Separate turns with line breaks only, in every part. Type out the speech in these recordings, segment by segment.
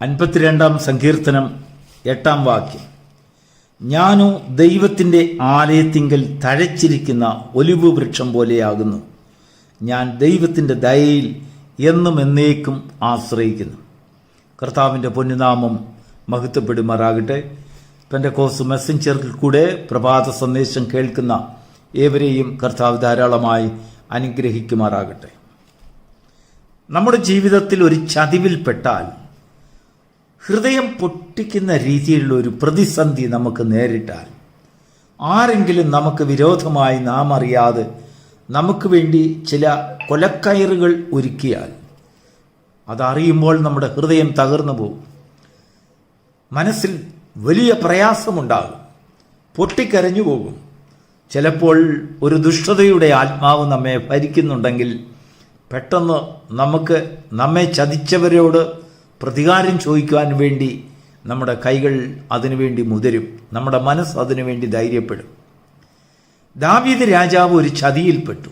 52 സങ്കീർത്തനം 8 വാക്യം. ഞാനോ ദൈവത്തിൻ്റെ ആലയത്തിങ്കൽ തഴച്ചിരിക്കുന്ന ഒലിവ് വൃക്ഷം പോലെയാകുന്നു. ഞാൻ ദൈവത്തിൻ്റെ ദയയിൽ എന്നും എന്നേക്കും ആശ്രയിക്കുന്നു. കർത്താവിൻ്റെ പൊന്നുനാമം മഹത്വപ്പെടുമാറാകട്ടെ. പെന്തക്കോസ്ത് മെസ്സഞ്ചറിൽ കൂടെ പ്രഭാത സന്ദേശം കേൾക്കുന്ന ഏവരെയും കർത്താവ് ധാരാളമായി അനുഗ്രഹിക്കുമാറാകട്ടെ. നമ്മുടെ ജീവിതത്തിൽ ഒരു ചതിവിൽപ്പെട്ടാൽ ഹൃദയം പൊട്ടിക്കുന്ന രീതിയിലുള്ള ഒരു പ്രതിസന്ധി നമുക്ക് നേരിട്ടാൽ, ആരെങ്കിലും നമുക്ക് വിരോധമായി നാം അറിയാതെ നമുക്ക് വേണ്ടി ചില കൊലക്കയറുകൾ ഒരുക്കിയാൽ, അതറിയുമ്പോൾ നമ്മുടെ ഹൃദയം തകർന്നു പോകും. മനസ്സിൽ വലിയ പ്രയാസമുണ്ടാകും, പൊട്ടിക്കരഞ്ഞു പോകും. ചിലപ്പോൾ ഒരു ദുഷ്ടതയുടെ ആത്മാവ് നമ്മെ ഭരിക്കുന്നുണ്ടെങ്കിൽ പെട്ടെന്ന് നമ്മെ ചതിച്ചവരോട് പ്രതികാരം ചോദിക്കുവാൻ വേണ്ടി നമ്മുടെ കൈകൾ അതിനുവേണ്ടി മുതിരും, നമ്മുടെ മനസ്സ് അതിനുവേണ്ടി ധൈര്യപ്പെടും. ദാവീദ് രാജാവ് ഒരു ചതിയിൽപ്പെട്ടു.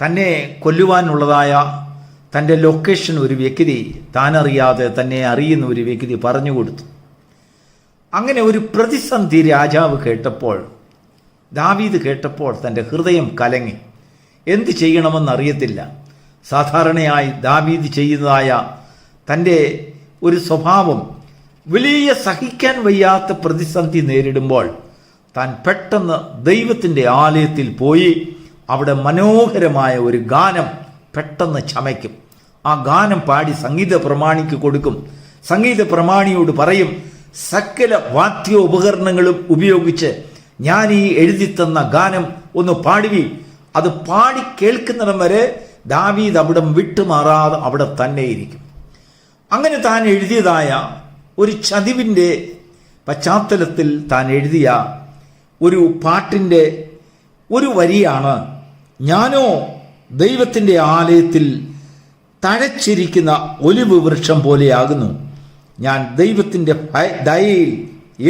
തന്നെ കൊല്ലുവാനുള്ളതായ തൻ്റെ ലൊക്കേഷൻ ഒരു വ്യക്തി, താനറിയാതെ തന്നെ അറിയുന്ന ഒരു വ്യക്തി പറഞ്ഞു കൊടുത്തു. അങ്ങനെ ഒരു പ്രതിസന്ധി ദാവീദ് കേട്ടപ്പോൾ തൻ്റെ ഹൃദയം കലങ്ങി. എന്ത് ചെയ്യണമെന്നറിയത്തില്ല. സാധാരണയായി ദാവീദ് ചെയ്യുന്നതായ തൻ്റെ ഒരു സ്വഭാവം, വലിയ സഹിക്കാൻ വയ്യാത്ത പ്രതിസന്ധി നേരിടുമ്പോൾ താൻ പെട്ടെന്ന് ദൈവത്തിൻ്റെ ആലയത്തിൽ പോയി അവിടെ മനോഹരമായ ഒരു ഗാനം പെട്ടെന്ന് ചമയ്ക്കും. ആ ഗാനം പാടി സംഗീത പ്രമാണിക്ക് കൊടുക്കും. സംഗീത പ്രമാണിയോട് പറയും, സകല വാദ്യോപകരണങ്ങളും ഉപയോഗിച്ച് ഞാൻ ഈ എഴുതിത്തന്ന ഗാനം ഒന്ന് പാടുവി. അത് പാടി കേൾക്കുന്നിടം വരെ ദാവീദ് അവിടം വിട്ടുമാറാതെ അവിടെ തന്നെ ഇരിക്കും. അങ്ങനെ താൻ എഴുതിയതായ ഒരു ചതിവിൻ്റെ പശ്ചാത്തലത്തിൽ താൻ എഴുതിയ ഒരു പാട്ടിൻ്റെ ഒരു വരിയാണ്, ഞാനോ ദൈവത്തിൻ്റെ ആലയത്തിൽ തഴച്ചിരിക്കുന്ന ഒലിവ് വൃക്ഷം പോലെയാകുന്നു. ഞാൻ ദൈവത്തിൻ്റെ ദയയിൽ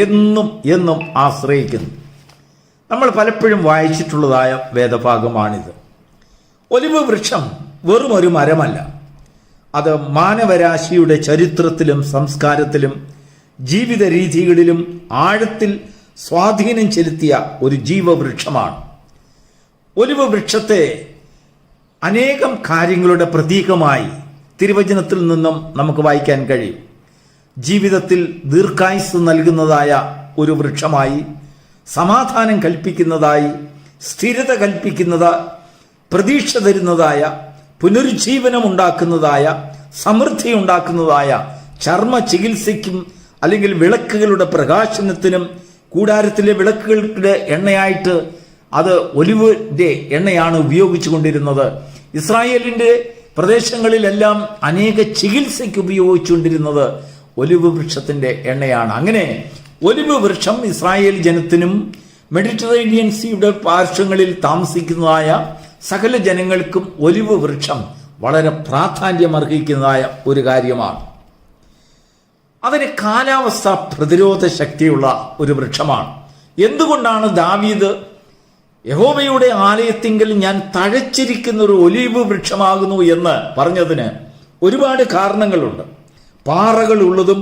എന്നും എന്നും ആശ്രയിക്കുന്നു. നമ്മൾ പലപ്പോഴും വായിച്ചിട്ടുള്ളതായ വേദഭാഗമാണിത്. ഒലിവ് വൃക്ഷം വെറും ഒരു മരമല്ല, അത് മാനവരാശിയുടെ ചരിത്രത്തിലും സംസ്കാരത്തിലും ജീവിത രീതികളിലും ആഴത്തിൽ സ്വാധീനം ചെലുത്തിയ ഒരു ജീവവൃക്ഷമാണ്. ഒലിവ് വൃക്ഷത്തെ അനേകം കാര്യങ്ങളുടെ പ്രതീകമായി തിരുവചനത്തിൽ നിന്നും നമുക്ക് വായിക്കാൻ കഴിയും. ജീവിതത്തിൽ ദീർഘായുസ്സ് നൽകുന്നതായ ഒരു വൃക്ഷമായി, സമാധാനം കൽപ്പിക്കുന്നതായി, സ്ഥിരത കൽപ്പിക്കുന്നത്, പ്രതീക്ഷ തരുന്നതായ, പുനരുജ്ജീവനം ഉണ്ടാക്കുന്നതായ, സമൃദ്ധി ഉണ്ടാക്കുന്നതായ, ചർമ്മ ചികിത്സയ്ക്കും അല്ലെങ്കിൽ വിളക്കുകളുടെ പ്രകാശനത്തിനും, കൂടാരത്തിലെ വിളക്കുകളുടെ എണ്ണയായിട്ട് അത് ഒലിവിൻ്റെ എണ്ണയാണ് ഉപയോഗിച്ചു കൊണ്ടിരുന്നത്. ഇസ്രായേലിൻ്റെ പ്രദേശങ്ങളിലെല്ലാം അനേക ചികിത്സയ്ക്ക് ഉപയോഗിച്ചുകൊണ്ടിരുന്നത് ഒലിവ് വൃക്ഷത്തിൻ്റെ എണ്ണയാണ്. അങ്ങനെ ഒലിവ് വൃക്ഷം ഇസ്രായേൽ ജനത്തിനും മെഡിറ്ററേനിയൻ സീയുടെ പാർശ്വങ്ങളിൽ താമസിക്കുന്നതായ സകല ജനങ്ങൾക്കും ഒലിവ് വൃക്ഷം വളരെ പ്രാധാന്യമർഹിക്കുന്നതായ ഒരു കാര്യമാണ്. അതിന് കാലാവസ്ഥ പ്രതിരോധ ശക്തിയുള്ള ഒരു വൃക്ഷമാണ്. എന്തുകൊണ്ടാണ് ദാവീദ് യഹോവയുടെ ആലയത്തിങ്കൽ ഞാൻ തഴച്ചിരിക്കുന്ന ഒരു ഒലിവ് വൃക്ഷമാകുന്നു എന്ന് പറഞ്ഞതിന് ഒരുപാട് കാരണങ്ങളുണ്ട്. പാറകൾ ഉള്ളതും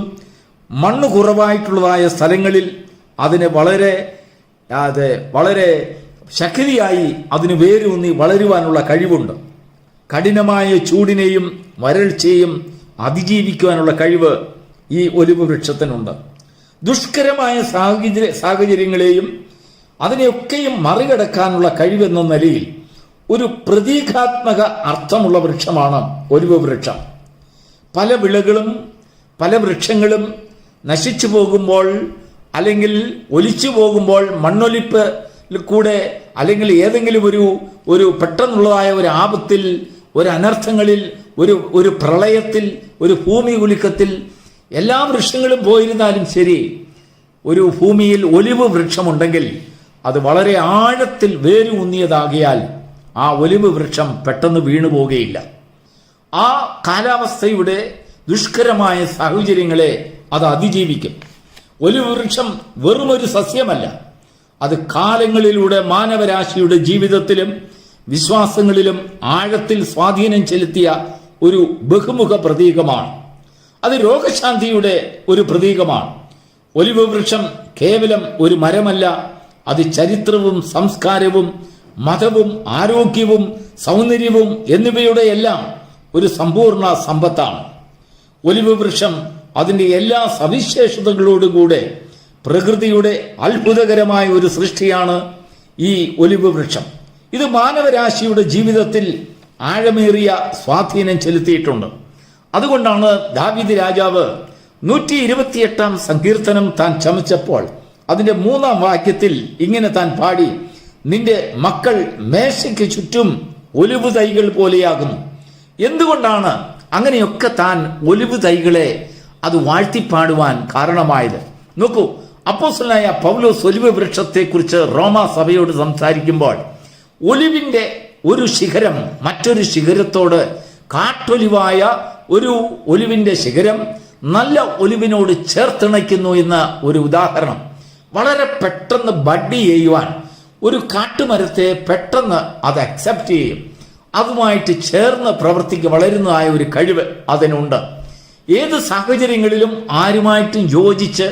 മണ്ണ് കുറവായിട്ടുള്ളതായ സ്ഥലങ്ങളിൽ അതിന് വളരെ ശക്തിയായി അതിന് വേരൂന്നി വളരുവാനുള്ള കഴിവുണ്ട്. കഠിനമായ ചൂടിനെയും വരൾച്ചയെയും അതിജീവിക്കുവാനുള്ള കഴിവ് ഈ ഒലിവ് വൃക്ഷത്തിനുണ്ട്. ദുഷ്കരമായ സാഹചര്യങ്ങളെയും അതിനെയൊക്കെയും മറികടക്കാനുള്ള കഴിവെന്ന നിലയിൽ ഒരു പ്രതീകാത്മക അർത്ഥമുള്ള വൃക്ഷമാണ് ഒലിവ് വൃക്ഷം. പല വിളകളും പല വൃക്ഷങ്ങളും നശിച്ചു പോകുമ്പോൾ അല്ലെങ്കിൽ ഒലിച്ചു പോകുമ്പോൾ, മണ്ണൊലിപ്പ് കൂടെ അല്ലെങ്കിൽ ഏതെങ്കിലും ഒരു പെട്ടെന്നുള്ളതായ ഒരു ആപത്തിൽ, ഒരു അനർത്ഥങ്ങളിൽ, ഒരു പ്രളയത്തിൽ, ഒരു ഭൂമി കുലുക്കത്തിൽ എല്ലാ വൃക്ഷങ്ങളും പോയിരുന്നാലും ശരി, ഒരു ഭൂമിയിൽ ഒലിവ് വൃക്ഷമുണ്ടെങ്കിൽ അത് വളരെ ആഴത്തിൽ വേരൂന്നിയതാകിയാൽ ആ ഒലിവ് വൃക്ഷം പെട്ടെന്ന് വീണു പോകുകയില്ല. ആ കാലാവസ്ഥയുടെ ദുഷ്കരമായ സാഹചര്യങ്ങളെ അത് അതിജീവിക്കും. ഒലിവ് വൃക്ഷം വെറുമൊരു സസ്യമല്ല, അത് കാലങ്ങളിലൂടെ മാനവരാശിയുടെ ജീവിതത്തിലും വിശ്വാസങ്ങളിലും ആഴത്തിൽ സ്വാധീനം ചെലുത്തിയ ഒരു ബഹുമുഖ പ്രതീകമാണ്. അത് രോഗശാന്തിയുടെ ഒരു പ്രതീകമാണ്. ഒലിവ് വൃക്ഷം കേവലം ഒരു മരമല്ല, അത് ചരിത്രവും സംസ്കാരവും മതവും ആരോഗ്യവും സൗന്ദര്യവും എന്നിവയുടെ എല്ലാം ഒരു സമ്പൂർണ്ണ സമ്പത്താണ്. ഒലിവ് വൃക്ഷം അതിൻ്റെ എല്ലാ സവിശേഷതകളോടുകൂടെ പ്രകൃതിയുടെ അത്ഭുതകരമായ ഒരു സൃഷ്ടിയാണ് ഈ ഒലിവ് വൃക്ഷം. ഇത് മാനവരാശിയുടെ ജീവിതത്തിൽ ആഴമേറിയ സ്വാധീനം ചെലുത്തിയിട്ടുണ്ട്. അതുകൊണ്ടാണ് ദാവീദ് രാജാവ് 128 സങ്കീർത്തനം താൻ ചമച്ചപ്പോൾ അതിന്റെ 3-ാം വാക്യത്തിൽ ഇങ്ങനെ താൻ പാടി: നിന്റെ മക്കൾ മേശയ്ക്ക് ചുറ്റും ഒലിവ് തൈകൾ പോലെയാകുന്നു. എന്തുകൊണ്ടാണ് അങ്ങനെയൊക്കെ താൻ ഒലിവ് തൈകളെ അത് വാഴ്ത്തിപ്പാടുവാൻ കാരണമായത്? നോക്കൂ, അപ്പോസ്തലനായ പൗലോസ് ഒലിവ് വൃക്ഷത്തെക്കുറിച്ച് റോമാ സഭയോട് സംസാരിക്കുമ്പോൾ ഒലിവിന്റെ ഒരു ശിഖരം മറ്റൊരു ശിഖരത്തോട്, കാട്ടൊലിവായ ഒരു ഒലിവിന്റെ ശിഖരം നല്ല ഒലിവിനോട് ചേർത്തിണയ്ക്കുന്നു എന്ന ഒരു ഉദാഹരണം. വളരെ പെട്ടെന്ന് ബഡ് ചെയ്യുവാൻ ഒരു കാട്ടുമരത്തെ പെട്ടെന്ന് അത് അക്സെപ്റ്റ് ചെയ്യും. അതുമായിട്ട് ചേർന്ന് പ്രവർത്തിക്ക് വളരുന്നതായ ഒരു കഴിവ് അതിനുണ്ട്. ഏത് സാഹചര്യങ്ങളിലും ആരുമായിട്ടും യോജിച്ച്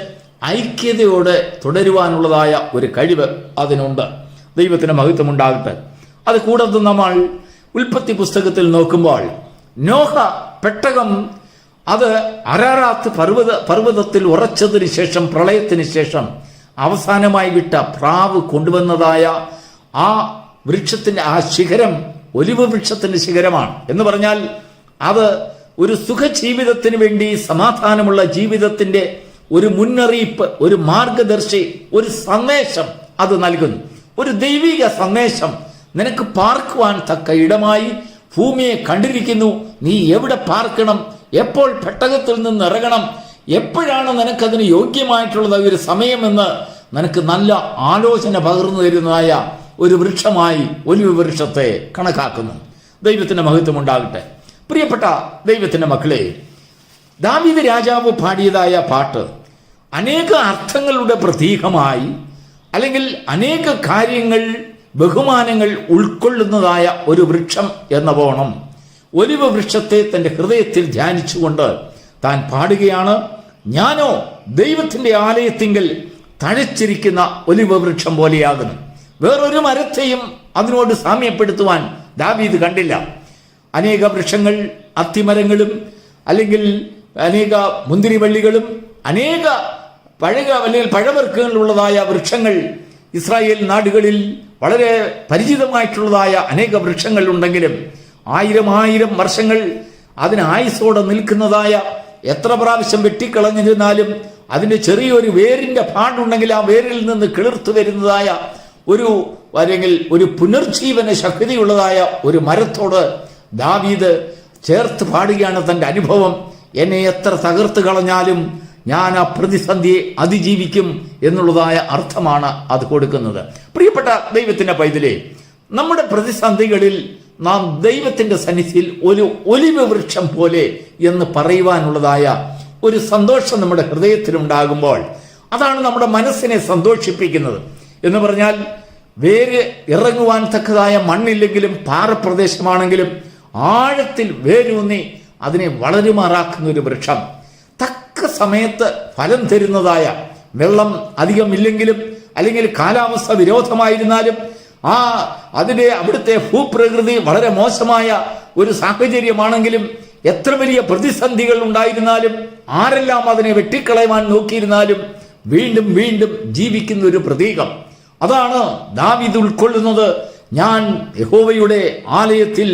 ഐക്യതയോടെ തുടരുവാനുള്ളതായ ഒരു കഴിവ് അതിനുണ്ട്. ദൈവത്തിന് മഹത്വം ഉണ്ടാകട്ടെ. അത് കൂടാതെ നമ്മൾ ഉൽപ്പത്തി പുസ്തകത്തിൽ നോക്കുമ്പോൾ നോഹ പെട്ടകം അത് അരാറാത്ത് പർവ്വതത്തിൽ ഉറച്ചതിന് ശേഷം, പ്രളയത്തിന് ശേഷം അവസാനമായി വിട്ട പ്രാവ് കൊണ്ടുവന്നതായ ആ വൃക്ഷത്തിന്റെ ആ ശിഖരം ഒലിവ് വൃക്ഷത്തിന്റെ ശിഖരമാണ്. എന്ന് പറഞ്ഞാൽ അത് ഒരു സുഖജീവിതത്തിന് വേണ്ടി, സമാധാനമുള്ള ജീവിതത്തിന്റെ ഒരു മുന്നറിയിപ്പ്, ഒരു മാർഗദർശി, ഒരു സന്ദേശം അത് നൽകുന്നു. ഒരു ദൈവിക സന്ദേശം. നിനക്ക് പാർക്കുവാൻ തക്ക ഇടമായി ഭൂമിയെ കണ്ടിരിക്കുന്നു. നീ എവിടെ പാർക്കണം, എപ്പോൾ പെട്ടകത്തിൽ നിന്ന് ഇറങ്ങണം, എപ്പോഴാണ് നിനക്കതിന് യോഗ്യമായിട്ടുള്ളത് ഒരു സമയമെന്ന് നിനക്ക് നല്ല ആലോചന പകർന്നു തരുന്നതായ ഒരു വൃക്ഷമായി ഒലിവ് വൃക്ഷത്തെ കണക്കാക്കുന്നു. ദൈവത്തിന്റെ മഹത്വം ഉണ്ടാകട്ടെ. പ്രിയപ്പെട്ട ദൈവത്തിന്റെ മക്കളെ, ദാവീദ് രാജാവ് പാടിയതായ പാട്ട് അനേക അർത്ഥങ്ങളുടെ പ്രതീകമായി, അല്ലെങ്കിൽ അനേക കാര്യങ്ങൾ, ബഹുമാനങ്ങൾ ഉൾക്കൊള്ളുന്നതായ ഒരു വൃക്ഷം എന്ന പോണം ഒലിവ് വൃക്ഷത്തെ തന്റെ ഹൃദയത്തിൽ ധ്യാനിച്ചുകൊണ്ട് താൻ പാടുകയാണ്: ഞാനോ ദൈവത്തിന്റെ ആലയത്തിങ്കൽ തഴച്ചിരിക്കുന്ന ഒലിവ് വൃക്ഷം പോലെയാകുന്നു. വേറൊരു മരത്തെയും അതിനോട് സാമ്യപ്പെടുത്തുവാൻ ദാവീദ് കണ്ടില്ല. അനേക വൃക്ഷങ്ങൾ, അത്തിമരങ്ങളും അല്ലെങ്കിൽ അനേക മുന്തിരിവള്ളികളും അനേക അല്ലെങ്കിൽ പഴവർഗ്ഗങ്ങളുള്ളതായ വൃക്ഷങ്ങൾ ഇസ്രായേൽ നാടുകളിൽ വളരെ പരിചിതമായിട്ടുള്ളതായ അനേക വൃക്ഷങ്ങൾ ഉണ്ടെങ്കിലും 1000 വർഷങ്ങൾ അതിന് ആയുസോടെ നിൽക്കുന്നതായ, എത്ര പ്രാവശ്യം വെട്ടിക്കളഞ്ഞിരുന്നാലും അതിന്റെ ചെറിയൊരു വേരിന്റെ പാടുണ്ടെങ്കിൽ ആ വേരിൽ നിന്ന് കിളിർത്തു വരുന്നതായ അല്ലെങ്കിൽ ഒരു പുനർജീവന ശക്തിയുള്ളതായ ഒരു മരത്തോട് ദാവീദ് ചേർത്ത് പാടുകയാണ് തന്റെ അനുഭവം. എന്നെ എത്ര തകർത്ത് കളഞ്ഞാലും ഞാൻ ആ പ്രതിസന്ധിയെ അതിജീവിക്കും എന്നുള്ളതായ അർത്ഥമാണ് അത് കൊടുക്കുന്നത്. പ്രിയപ്പെട്ട ദൈവത്തിന്റെ പൈതലേ, നമ്മുടെ പ്രതിസന്ധികളിൽ നാം ദൈവത്തിന്റെ സന്നിധിയിൽ ഒരു ഒലിവ് വൃക്ഷം പോലെ എന്ന് പറയുവാനുള്ളതായ ഒരു സന്തോഷം നമ്മുടെ ഹൃദയത്തിലുണ്ടാകുമ്പോൾ അതാണ് നമ്മുടെ മനസ്സിനെ സന്തോഷിപ്പിക്കുന്നത്. എന്ന് പറഞ്ഞാൽ വേര് ഇറങ്ങുവാൻ തക്കതായ മണ്ണില്ലെങ്കിലും പാറപ്രദേശമാണെങ്കിലും ആഴത്തിൽ വേരൂന്നി അതിനെ വളരുമാറാക്കുന്ന ഒരു വൃക്ഷം, തക്ക സമയത്ത് ഫലം തരുന്നതായ, വെള്ളം അധികമില്ലെങ്കിലും അല്ലെങ്കിൽ കാലാവസ്ഥ വിരോധമായിരുന്നാലും അവിടുത്തെ ഭൂപ്രകൃതി വളരെ മോശമായ ഒരു സാഹചര്യമാണെങ്കിലും, എത്ര വലിയ പ്രതിസന്ധികൾ ഉണ്ടായിരുന്നാലും, ആരെല്ലാം അതിനെ വെട്ടിക്കളയുവാൻ നോക്കിയിരുന്നാലും വീണ്ടും വീണ്ടും ജീവിക്കുന്ന ഒരു പ്രതീകം. അതാണ് ദാവീദ് ഉൾക്കൊള്ളുന്നത്. ഞാൻ യഹോവയുടെ ആലയത്തിൽ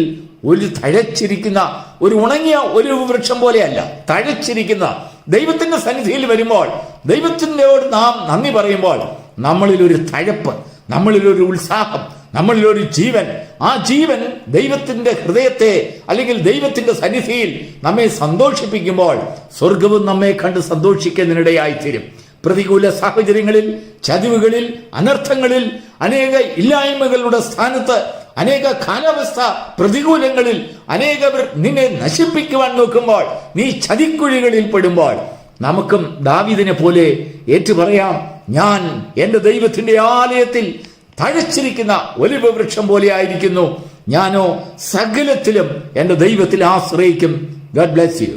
ഒരു തഴച്ചിരിക്കുന്ന, ഒരു ഉണങ്ങിയ ഒരു വൃക്ഷം പോലെയല്ല, തഴച്ചിരിക്കുന്ന ദൈവത്തിന്റെ സന്നിധിയിൽ വരുമ്പോൾ, ദൈവത്തിനോട് നാം നന്ദി പറയുമ്പോൾ നമ്മളിലൊരു തഴപ്പ്, നമ്മളിലൊരു ഉത്സാഹം, നമ്മളിലൊരു ജീവൻ. ആ ജീവൻ ദൈവത്തിന്റെ ഹൃദയത്തെ അല്ലെങ്കിൽ ദൈവത്തിന്റെ സന്നിധിയിൽ നമ്മെ സന്തോഷിപ്പിക്കുമ്പോൾ സ്വർഗവും നമ്മെ കണ്ട് സന്തോഷിക്കുന്നതിനിടയായിത്തീരും. പ്രതികൂല സാഹചര്യങ്ങളിൽ, ചതിവുകളിൽ, അനർത്ഥങ്ങളിൽ, അനേക ഇല്ലായ്മകളുടെ സ്ഥാനത്ത്, അനേക കാലാവസ്ഥ പ്രതികൂലങ്ങളിൽ അനേകർ നിന്നെ നശിപ്പിക്കുവാൻ നോക്കുമ്പോൾ, നീ ചതിക്കുഴികളിൽ പെടുമ്പോൾ, നമുക്കും ദാവീദിനെ പോലെ ഏറ്റുപറയാം: ഞാൻ എന്റെ ദൈവത്തിന്റെ ആലയത്തിൽ തഴച്ചിരിക്കുന്ന ഒലിവ് വൃക്ഷം പോലെ ആയിരിക്കുന്നു. ഞാനോ സകലത്തിലും എന്റെ ദൈവത്തിൽ ആശ്രയിക്കും. God bless U.